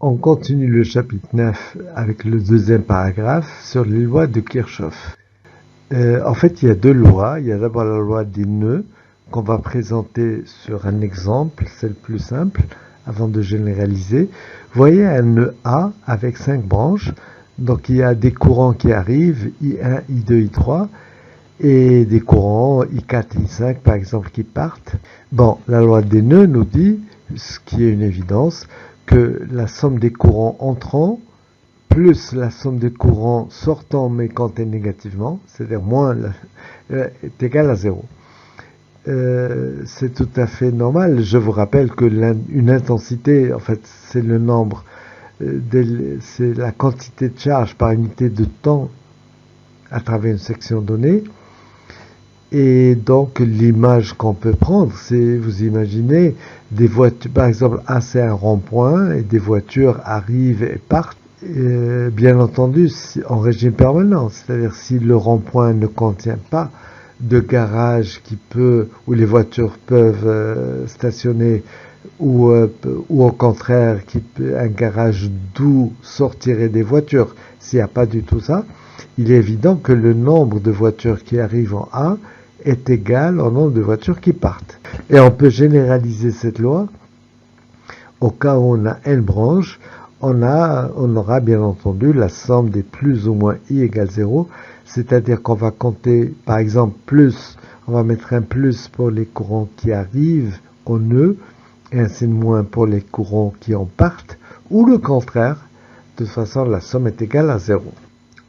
On continue le chapitre 9 avec le deuxième paragraphe sur les lois de Kirchhoff. En fait, il y a deux lois. Il y a d'abord la loi des nœuds qu'on va présenter sur un exemple, c'est le plus simple, avant de généraliser. Vous voyez un nœud A avec 5 branches. Donc il y a des courants qui arrivent, I1, I2, I3, et des courants I4, I5 par exemple qui partent. Bon, la loi des nœuds nous dit, ce qui est une évidence, que la somme des courants entrants plus la somme des courants sortants mais comptés négativement, c'est-à-dire moins est égal à 0. C'est tout à fait normal. Je vous rappelle que une intensité, en fait, c'est le nombre, c'est la quantité de charge par unité de temps à travers une section donnée. Et donc l'image qu'on peut prendre, c'est, vous imaginez, des voitures, par exemple, c'est un rond-point et des voitures arrivent et partent. Bien entendu, en régime permanent, c'est-à-dire si le rond-point ne contient pas de garage où les voitures peuvent stationner, ou au contraire un garage d'où sortiraient des voitures. S'il n'y a pas du tout ça, il est évident que le nombre de voitures qui arrivent en A est égal au nombre de voitures qui partent. Et on peut généraliser cette loi au cas où on a une branche. On aura bien entendu la somme des plus ou moins I égale 0, c'est-à-dire qu'on va compter, par exemple, on va mettre un plus pour les courants qui arrivent au nœud, et ainsi de moins pour les courants qui en partent, ou le contraire. De toute façon, la somme est égale à 0.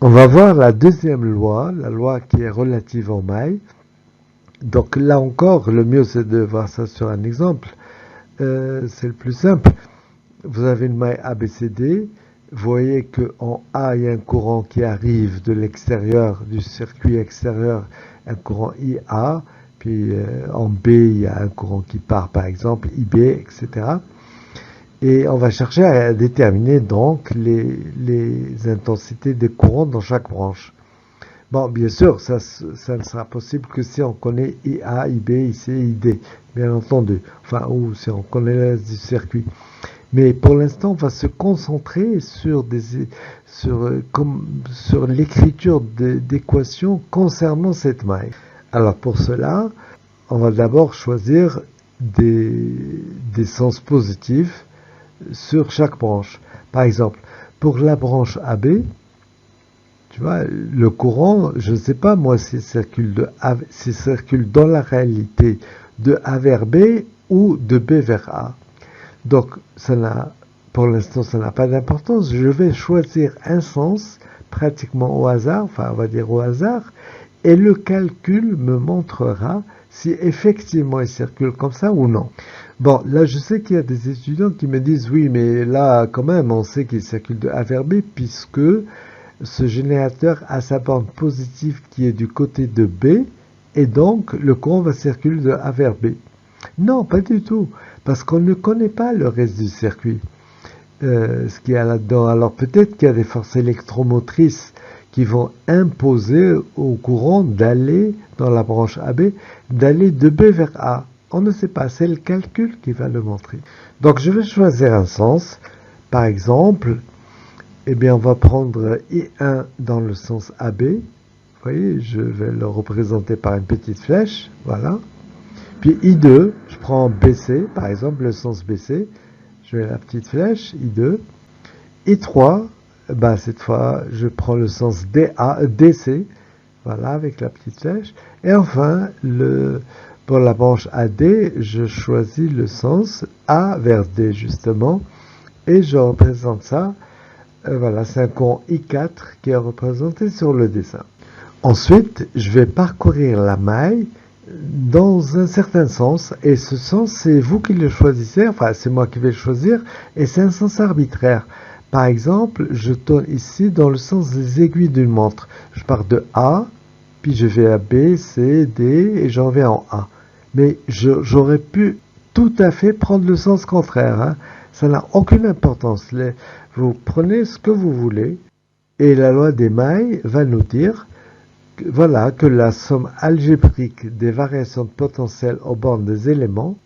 On va voir la deuxième loi, la loi qui est relative aux mailles. Donc là encore, le mieux c'est de voir ça sur un exemple. C'est le plus simple. Vous avez une maille ABCD. Vous voyez qu'en A, il y a un courant qui arrive de l'extérieur, du circuit extérieur, un courant IA. Puis en B, il y a un courant qui part, par exemple, IB, etc. Et on va chercher à déterminer donc les intensités des courants dans chaque branche. Bon, bien sûr, ça ne sera possible que si on connaît IA, IB, IC, ID, bien entendu. Enfin, ou si on connaît du circuit. Mais pour l'instant, on va se concentrer sur l'écriture d'équations concernant cette maille. Alors pour cela, on va d'abord choisir des sens positifs sur chaque branche. Par exemple, pour la branche AB, tu vois, le courant, je ne sais pas moi s'il circule dans la réalité de A vers B ou de B vers A. Donc, pour l'instant, ça n'a pas d'importance. Je vais choisir un sens pratiquement au hasard, enfin on va dire au hasard, et le calcul me montrera si effectivement il circule comme ça ou non. Bon, là je sais qu'il y a des étudiants qui me disent oui, mais là quand même on sait qu'il circule de A vers B puisque ce générateur a sa borne positive qui est du côté de B et donc le courant va circuler de A vers B. Non, pas du tout, parce qu'on ne connaît pas le reste du circuit, ce qu'il y a là-dedans. Alors peut-être qu'il y a des forces électromotrices qui vont imposer au courant d'aller dans la branche AB, d'aller de B vers A. On ne sait pas, c'est le calcul qui va le montrer. Donc je vais choisir un sens. Par exemple, eh bien on va prendre I1 dans le sens AB. Vous voyez, je vais le représenter par une petite flèche, voilà. Puis I2, je prends BC, par exemple, le sens BC. Je mets la petite flèche, I2. I3, ben, cette fois, je prends le sens DC, voilà, avec la petite flèche. Et enfin, pour la branche AD, je choisis le sens A vers D, justement. Et je représente ça. Voilà, c'est un courant I4 qui est représenté sur le dessin. Ensuite, je vais parcourir la maille dans un certain sens, et ce sens, c'est vous qui le choisissez, enfin c'est moi qui vais le choisir, et c'est un sens arbitraire. Par exemple, je tourne ici dans le sens des aiguilles d'une montre. Je pars de A, puis je vais à B, C, D, et j'en vais en A. Mais j'aurais pu tout à fait prendre le sens contraire, hein. Ça n'a aucune importance. Vous prenez ce que vous voulez, et la loi des mailles va nous dire voilà que la somme algébrique des variations de potentiel aux bornes des éléments,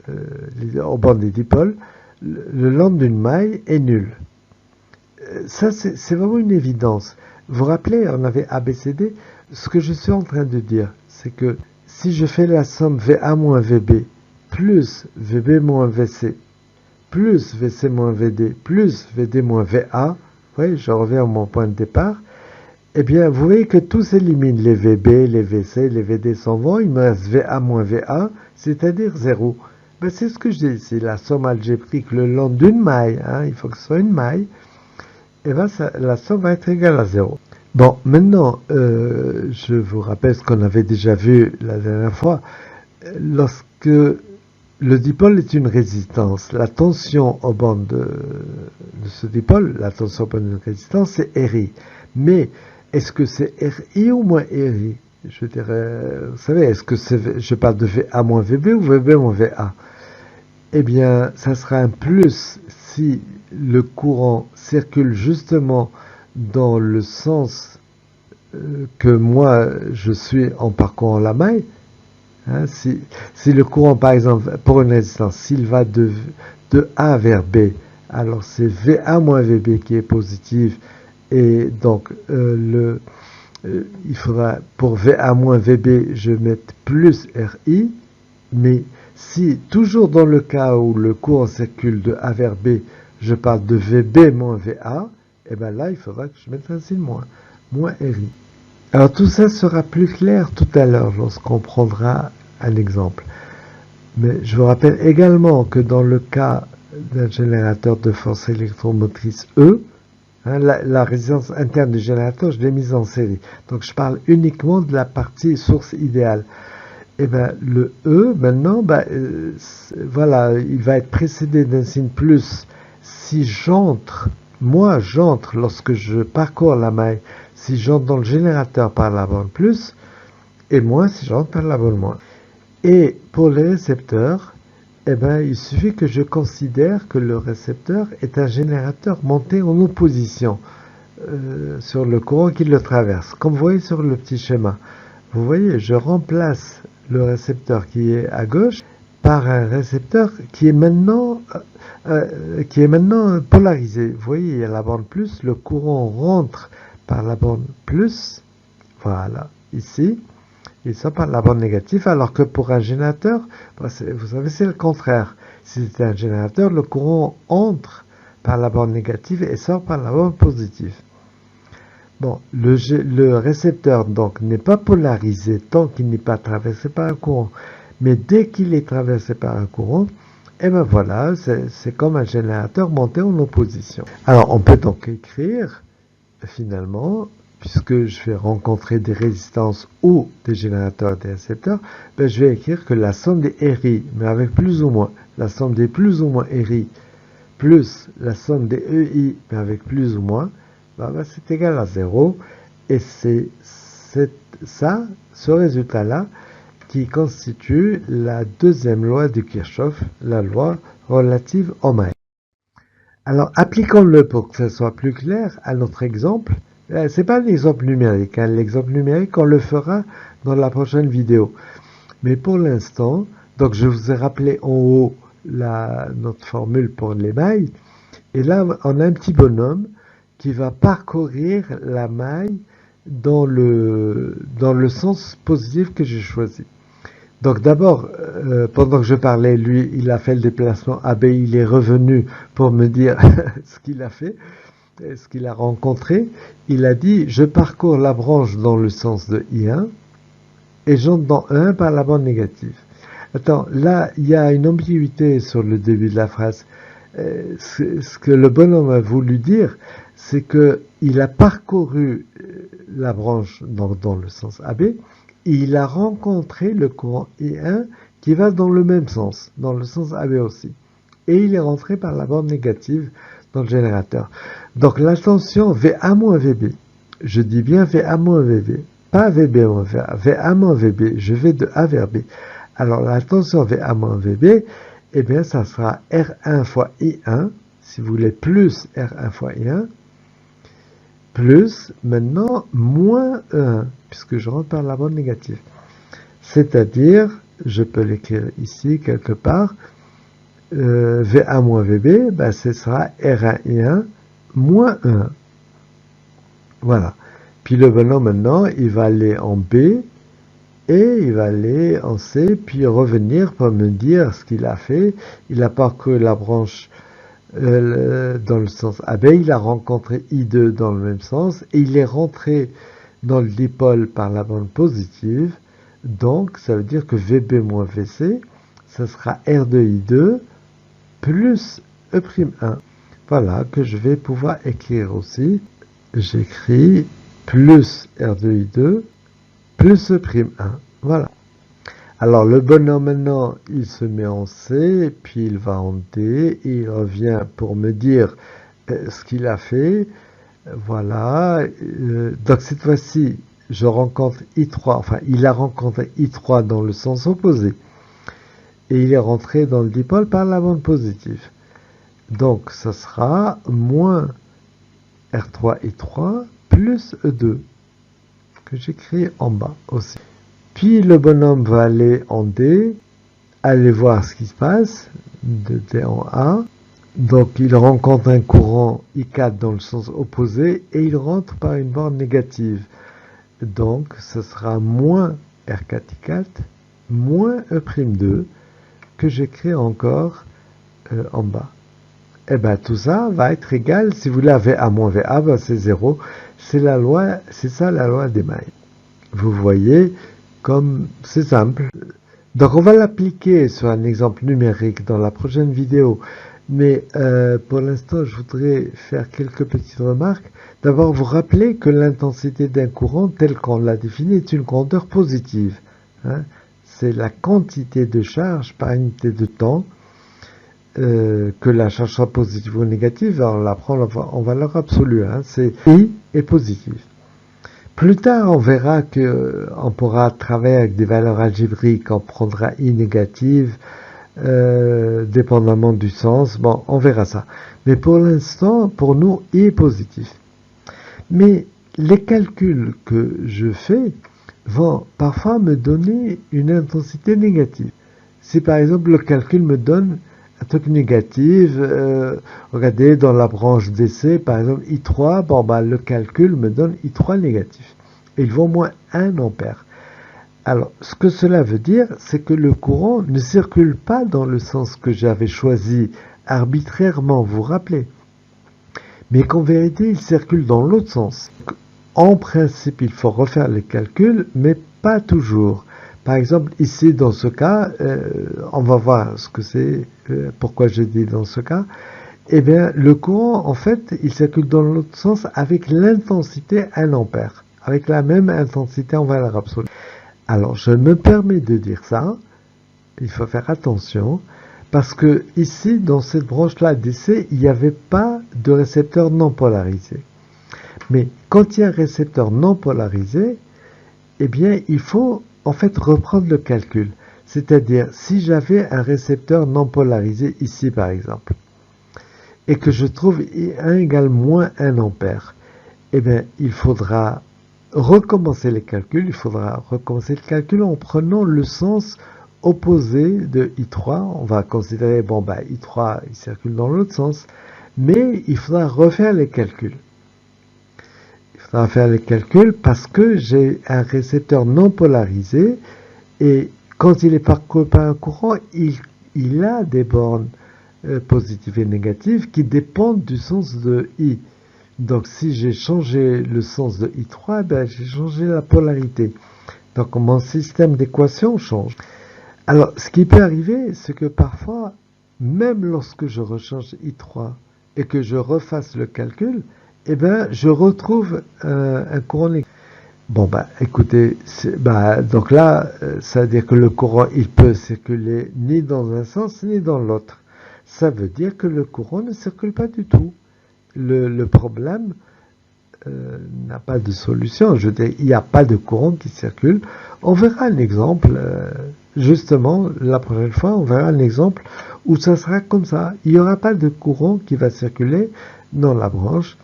aux bornes des dipôles, le long d'une maille est nulle. ça, c'est vraiment une évidence. Vous vous rappelez, on avait ABCD. Ce que je suis en train de dire, c'est que si je fais la somme VA moins VB plus VB moins VC plus VC moins VD plus VD moins VA, oui, je reviens à mon point de départ, eh bien, vous voyez que tout s'élimine. Les VB, les VC, les VD s'en vont. Il me reste VA moins VA, c'est-à-dire 0. Ben, c'est ce que je dis ici. La somme algébrique le long d'une maille, hein, il faut que ce soit une maille, et ben, la somme va être égale à 0. Bon, maintenant, je vous rappelle ce qu'on avait déjà vu la dernière fois. Lorsque le dipôle est une résistance, la tension aux bandes de ce dipôle, la tension aux bandes de résistance, c'est RI. Mais est-ce que c'est RI ou moins RI? Je dirais, vous savez, est-ce que je parle de VA moins VB ou VB moins VA? Eh bien, ça sera un plus si le courant circule justement dans le sens que moi je suis en parcourant la maille. Hein, si le courant, par exemple, pour une résistance, s'il va de A vers B, alors c'est VA moins VB qui est positif, et donc il faudra pour VA moins VB, je mette plus RI, mais si toujours dans le cas où le courant circule de A vers B, je parle de VB moins VA, et bien là, il faudra que je mette un signe moins RI. Alors tout ça sera plus clair tout à l'heure lorsqu'on prendra un exemple. Mais je vous rappelle également que dans le cas d'un générateur de force électromotrice E, hein, la résistance interne du générateur, je l'ai mise en série. Donc je parle uniquement de la partie source idéale. Et bien le E, maintenant, voilà, il va être précédé d'un signe plus si moi j'entre lorsque je parcours la maille, si j'entre dans le générateur par la borne plus, et moins si j'entre par la borne moins. Et pour les récepteurs, eh ben, il suffit que je considère que le récepteur est un générateur monté en opposition sur le courant qui le traverse. Comme vous voyez sur le petit schéma, vous voyez, je remplace le récepteur qui est à gauche par un récepteur qui est maintenant polarisé. Vous voyez, il y a la borne plus, le courant rentre par la borne plus, voilà, ici, il sort par la borne négative, alors que pour un générateur, vous savez, c'est le contraire. Si c'est un générateur, le courant entre par la borne négative et sort par la borne positive. Bon, le récepteur, donc, n'est pas polarisé tant qu'il n'est pas traversé par un courant. Mais dès qu'il est traversé par un courant, et ben voilà, c'est comme un générateur monté en opposition. Alors, on peut donc écrire, finalement, puisque je vais rencontrer des résistances ou des générateurs et des récepteurs, ben je vais écrire que la somme des RI, mais avec plus ou moins, la somme des plus ou moins RI, plus la somme des EI, mais avec plus ou moins, c'est égal à 0. Et c'est ce résultat-là, qui constitue la deuxième loi de Kirchhoff, la loi relative aux mailles. Alors, appliquons-le pour que ce soit plus clair à notre exemple. C'est pas l'exemple numérique. Hein. L'exemple numérique, on le fera dans la prochaine vidéo. Mais pour l'instant, donc je vous ai rappelé en haut notre formule pour les mailles. Et là, on a un petit bonhomme qui va parcourir la maille dans le sens positif que j'ai choisi. Donc d'abord, pendant que je parlais, lui, il a fait le déplacement AB, il est revenu pour me dire ce qu'il a fait, ce qu'il a rencontré. Il a dit, je parcours la branche dans le sens de I1 et j'entre dans 1 par la bande négative. Attends, là, il y a une ambiguïté sur le début de la phrase. Ce que le bonhomme a voulu dire, c'est qu'il a parcouru la branche dans le sens AB, et il a rencontré le courant I1 qui va dans le même sens, dans le sens AB aussi. Et il est rentré par la bande négative dans le générateur. Donc la tension VA-VB, je dis bien VA-VB, pas VB-VA, VA-VB, je vais de A vers B. Alors la tension VA-VB, eh bien ça sera R1 fois I1, si vous voulez, plus R1 fois I1, plus, maintenant, moins 1, puisque je rentre par la bande négative. C'est-à-dire, je peux l'écrire ici, quelque part, VA moins VB, ce sera R1I1 moins 1. Voilà. Puis le bonhomme, maintenant, il va aller en B et il va aller en C, puis revenir pour me dire ce qu'il a fait. Il a parcouru la branche dans le sens AB, il a rencontré I2 dans le même sens, et il est rentré dans le dipôle par la bande positive. Donc, ça veut dire que VB moins VC, ça sera R2I2 plus E'1. Voilà, que je vais pouvoir écrire aussi. J'écris plus R2I2 plus E'1. Voilà. Alors, le bonhomme, maintenant, il se met en C, puis il va en D, et il revient pour me dire ce qu'il a fait. Voilà. Donc, cette fois-ci, je rencontre I3, enfin, il a rencontré I3 dans le sens opposé. Et il est rentré dans le dipôle par la bande positive. Donc, ça sera moins R3I3 plus E2, que j'écris en bas aussi. Puis le bonhomme va aller en D, aller voir ce qui se passe, de D en A. Donc il rencontre un courant I4 dans le sens opposé et il rentre par une borne négative. Donc ce sera moins R4I4 moins E'2 que j'écris encore en bas. Et bien tout ça va être égal, si vous voulez, à VA moins VA, ben c'est 0. C'est ça la loi des mailles. Vous voyez, comme c'est simple. Donc on va l'appliquer sur un exemple numérique dans la prochaine vidéo. Mais pour l'instant, je voudrais faire quelques petites remarques. D'abord, vous rappelez que l'intensité d'un courant, tel qu'on l'a défini, est une grandeur positive. Hein. C'est la quantité de charge par unité de temps. Que la charge soit positive ou négative, on la prend en valeur absolue. Hein. C'est I est positive. Plus tard, on verra qu'on pourra travailler avec des valeurs algébriques, on prendra I négative, dépendamment du sens. Bon, on verra ça. Mais pour l'instant, pour nous, I est positif. Mais les calculs que je fais vont parfois me donner une intensité négative. Si par exemple le calcul me donne un truc négatif, regardez dans la branche DC, par exemple I3, bon bah le calcul me donne I3 négatif. Et il vaut moins 1 ampère. Alors, ce que cela veut dire, c'est que le courant ne circule pas dans le sens que j'avais choisi arbitrairement, vous vous rappelez, mais qu'en vérité, il circule dans l'autre sens. En principe, il faut refaire les calculs, mais pas toujours. Par exemple, ici, dans ce cas, on va voir ce que c'est, pourquoi je dis dans ce cas. Eh bien, le courant, en fait, il circule dans l'autre sens avec l'intensité 1 ampère, avec la même intensité en valeur absolue. Alors, je me permets de dire ça, il faut faire attention, parce que ici, dans cette branche-là DC, il n'y avait pas de récepteur non polarisé. Mais quand il y a un récepteur non polarisé, eh bien, il faut en fait reprendre le calcul. C'est-à-dire, si j'avais un récepteur non polarisé ici, par exemple, et que je trouve I1 égale moins 1 ampère, eh bien, il faudra recommencer les calculs. Il faudra recommencer le calcul en prenant le sens opposé de I3. On va considérer, bon, bah, I3, il circule dans l'autre sens, mais il faudra refaire les calculs. Il faudra faire les calculs parce que j'ai un récepteur non polarisé et quand il est parcouru par un courant, il a des bornes positives et négatives qui dépendent du sens de I. Donc si j'ai changé le sens de I3, ben, j'ai changé la polarité. Donc mon système d'équations change. Alors ce qui peut arriver, c'est que parfois, même lorsque je rechange I3 et que je refasse le calcul, eh ben, je retrouve un courant négatif. Bon, bah, écoutez, donc là, ça veut dire que le courant, il peut circuler ni dans un sens ni dans l'autre. Ça veut dire que le courant ne circule pas du tout. Le problème n'a pas de solution. Je veux dire, il n'y a pas de courant qui circule. On verra un exemple, justement, la prochaine fois, on verra un exemple où ça sera comme ça. Il n'y aura pas de courant qui va circuler dans la branche.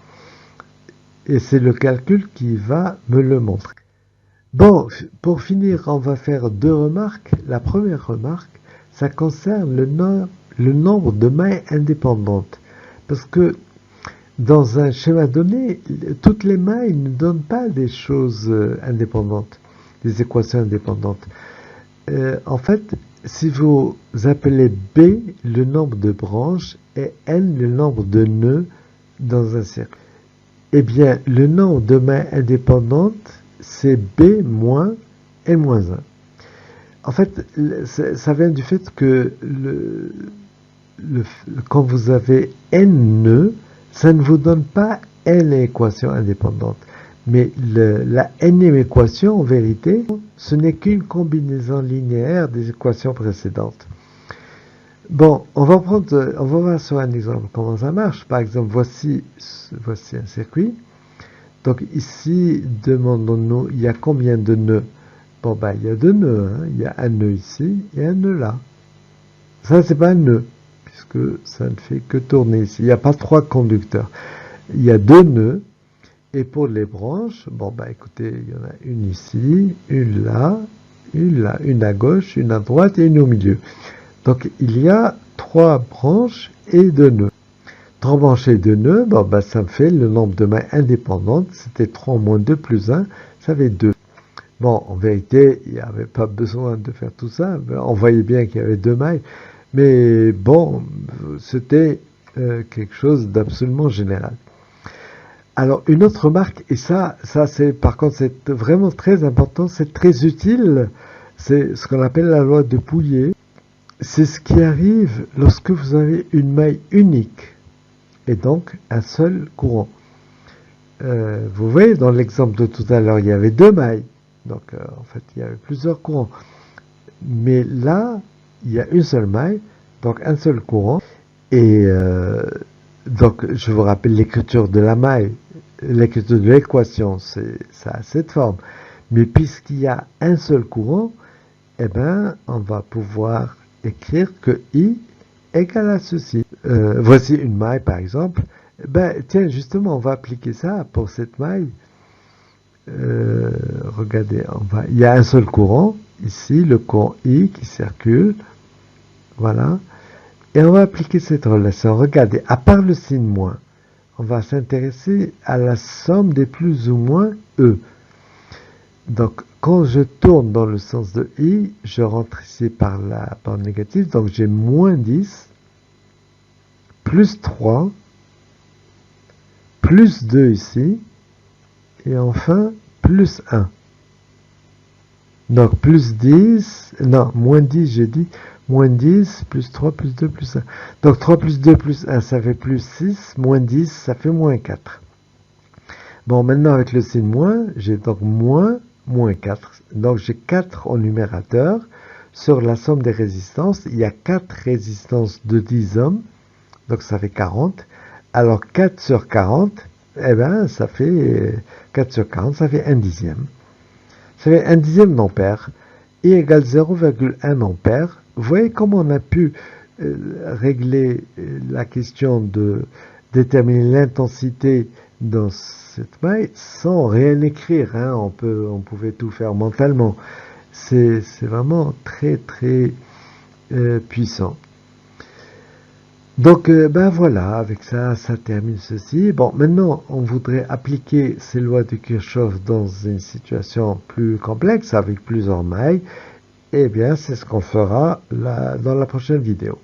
Et c'est le calcul qui va me le montrer. Bon, pour finir, on va faire 2 remarques. La première remarque, ça concerne le nombre de mailles indépendantes. Parce que dans un schéma donné, toutes les mailles ne donnent pas des choses indépendantes, des équations indépendantes. En fait, si vous appelez B le nombre de branches et N le nombre de nœuds dans un cercle, eh bien, le nombre de mailles indépendantes, c'est B moins N moins 1. En fait, ça vient du fait que quand vous avez N nœuds, ça ne vous donne pas N équations indépendantes. Mais la Nème équation, en vérité, ce n'est qu'une combinaison linéaire des équations précédentes. Bon, on va voir sur un exemple comment ça marche. Par exemple, voici un circuit. Donc ici, demandons-nous, il y a combien de nœuds? Bon, ben, il y a 2 nœuds. Hein. Il y a un nœud ici et un nœud là. Ça, c'est pas un nœud, puisque ça ne fait que tourner ici. Il n'y a pas 3 conducteurs. Il y a 2 nœuds. Et pour les branches, bon, ben, écoutez, il y en a une ici, une là, une à gauche, une à droite et une au milieu. Donc, il y a 3 branches et 2 nœuds. 3 branches et 2 nœuds, bon, ben, ça me fait le nombre de mailles indépendantes. C'était 3 moins 2 plus 1, ça fait 2. Bon, en vérité, il n'y avait pas besoin de faire tout ça. On voyait bien qu'il y avait 2 mailles. Mais bon, c'était quelque chose d'absolument général. Alors, une autre remarque, et ça c'est, par contre, c'est vraiment très important, c'est très utile, c'est ce qu'on appelle la loi de Pouillet. C'est ce qui arrive lorsque vous avez une maille unique, et donc un seul courant. Vous voyez, dans l'exemple de tout à l'heure, il y avait 2 mailles, donc en fait, il y avait plusieurs courants. Mais là, il y a une seule maille, donc un seul courant, et donc je vous rappelle l'écriture de la maille. L'écriture de l'équation, ça a cette forme. Mais puisqu'il y a un seul courant, eh ben, on va pouvoir écrire que I égale à ceci. Voici une maille, par exemple. Ben, tiens, justement, on va appliquer ça pour cette maille. Regardez, il y a un seul courant, ici, le courant I qui circule. Voilà. Et on va appliquer cette relation. Regardez, à part le signe moins, on va s'intéresser à la somme des plus ou moins E. Donc, quand je tourne dans le sens de I, je rentre ici par la part négative. Donc, j'ai moins 10, plus 3, plus 2 ici, et enfin, plus 1. Donc, plus 10, non, moins 10, j'ai dit, moins 10, plus 3, plus 2, plus 1. Donc, 3 plus 2 plus 1, ça fait plus 6, moins 10, ça fait moins 4. Bon, maintenant, avec le signe moins, j'ai donc moins 4. Donc, j'ai 4 au numérateur. Sur la somme des résistances, il y a 4 résistances de 10 ohms, donc ça fait 40. Alors, 4 sur 40, eh ben, ça fait 4 sur 40, ça fait 1 dixième. Ça fait 1 dixième d'ampère. I égale 0,1 ampère. Vous voyez comment on a pu régler la question de déterminer l'intensité dans cette maille sans rien écrire. Hein. On pouvait tout faire mentalement. C'est vraiment très très puissant. Donc, ben voilà, avec ça termine ceci. Bon, maintenant, on voudrait appliquer ces lois de Kirchhoff dans une situation plus complexe, avec plusieurs mailles. Eh bien, c'est ce qu'on fera dans la prochaine vidéo.